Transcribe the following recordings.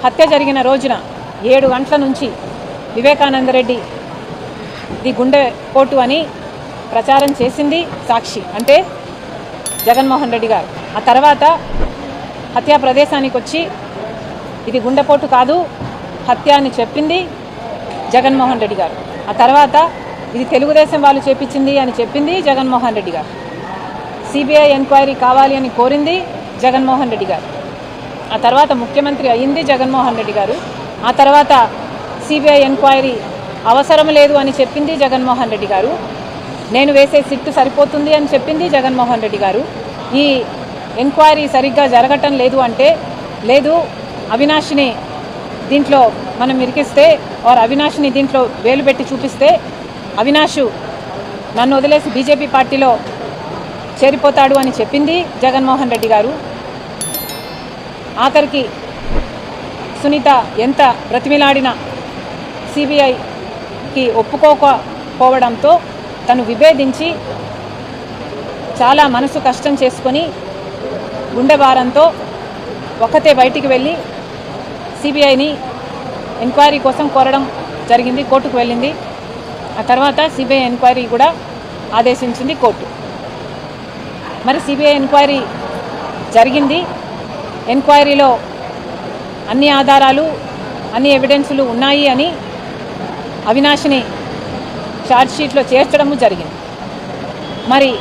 హత్య జరిగిన రోజున 7 గంటల నుంచి వివేకానందరెడ్డి ఇది గుండె పోటు అని ప్రచారం చేసింది సాక్షి, అంటే జగన్మోహన్ రెడ్డి గారు. ఆ తర్వాత హత్యా ప్రదేశానికి వచ్చి ఇది గుండెపోటు కాదు హత్య అని చెప్పింది జగన్మోహన్ రెడ్డి గారు. ఆ తర్వాత ఇది తెలుగుదేశం వాళ్ళు చేపించింది అని చెప్పింది జగన్మోహన్ రెడ్డి గారు. సిబిఐ ఎంక్వైరీ కావాలి అని కోరింది జగన్మోహన్ రెడ్డి గారు. ఆ తర్వాత ముఖ్యమంత్రి అయ్యింది జగన్మోహన్ రెడ్డి గారు. ఆ తర్వాత సిబిఐ ఎంక్వైరీ అవసరం లేదు అని చెప్పింది జగన్మోహన్ రెడ్డి గారు. నేను వేసే సిట్టు సరిపోతుంది అని చెప్పింది జగన్మోహన్ రెడ్డి గారు. ఈ ఎంక్వైరీ సరిగ్గా జరగటం లేదు అంటే, లేదు అవినాష్ని దీంట్లో మనం ఇరికిస్తే అవినాష్ని దీంట్లో వేలు పెట్టి చూపిస్తే అవినాష్ నన్ను వదిలేసి బీజేపీ పార్టీలో చేరిపోతాడు అని చెప్పింది జగన్మోహన్ రెడ్డి గారు. ఆఖరికి సునీత ఎంత బ్రతిమిలాడినా సిబిఐకి ఒప్పుకోకపోవడంతో తను విభేదించి చాలా మనసు కష్టం చేసుకొని గుండె భారంతో ఒక్కతే బయటికి వెళ్ళి సిబిఐని ఎంక్వైరీ కోసం కోరడం జరిగింది. కోర్టుకు వెళ్ళింది. ఆ తర్వాత సిబిఐ ఎంక్వైరీ కూడా ఆదేశించింది కోర్టు. మరి సిబిఐ ఎంక్వైరీ జరిగింది. ఎంక్వైరీలో అన్ని ఆధారాలు అన్ని ఎవిడెన్సులు ఉన్నాయి అని అవినాష్ని ఛార్జ్షీట్లో చేర్చడము జరిగింది. మరి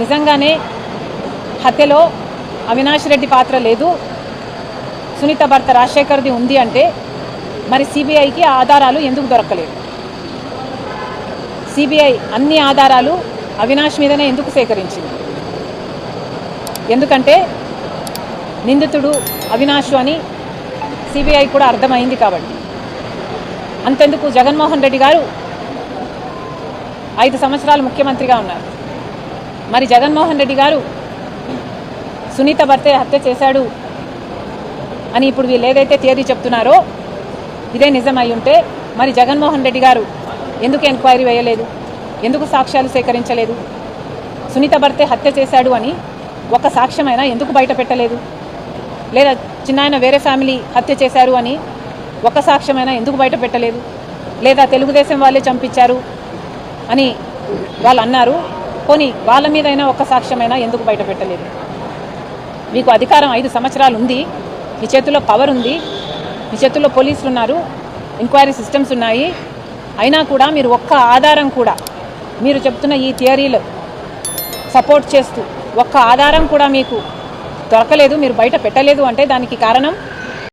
నిజంగానే హత్యలో అవినాష్ రెడ్డి పాత్ర లేదు, సునీత భర్త రాజశేఖర్ది ఉంది అంటే మరి సిబిఐకి ఆధారాలు ఎందుకు దొరకలేదు? సిబిఐ అన్ని ఆధారాలు అవినాష్ మీదనే ఎందుకు సేకరించింది? ఎందుకంటే నిందితుడు అవినాష్ అని సిబిఐ కూడా అర్థమైంది కాబట్టి. అంతెందుకు జగన్మోహన్ రెడ్డి గారు 5 సంవత్సరాలు ముఖ్యమంత్రిగా ఉన్నారు. మరి జగన్మోహన్ రెడ్డి గారు సునీత భర్తే హత్య చేశాడు అని ఇప్పుడు వీళ్ళు ఏదైతే థియరీ చెప్తున్నారో ఇదే నిజమై ఉంటే మరి జగన్మోహన్ రెడ్డి గారు ఎందుకు ఎంక్వైరీ వేయలేదు? ఎందుకు సాక్ష్యాలు సేకరించలేదు? సునీత భర్తే హత్య చేశాడు అని ఒక సాక్ష్యమైనా ఎందుకు బయట పెట్టలేదు? లేదా చిన్నాయన వేరే ఫ్యామిలీ హత్య చేశారు అని ఒక సాక్ష్యమైనా ఎందుకు బయట పెట్టలేదు? లేదా తెలుగుదేశం వాళ్ళే చంపించారు అని వాళ్ళు అన్నారు, పోనీ వాళ్ళ మీదైనా ఒక సాక్ష్యమైనా ఎందుకు బయట పెట్టలేదు? మీకు అధికారం 5 సంవత్సరాలు ఉంది, మీ చేతుల్లో పవర్ ఉంది, మీ చేతుల్లో పోలీసులు ఉన్నారు, ఎంక్వైరీ సిస్టమ్స్ ఉన్నాయి. అయినా కూడా మీరు ఒక్క ఆధారం కూడా మీరు చెప్తున్న ఈ థియరీలో సపోర్ట్ చేస్తూ ఒక్క ఆధారం కూడా మీకు దొరకలేదు, మీరు బయట పెట్టలేదు అంటే దానికి కారణం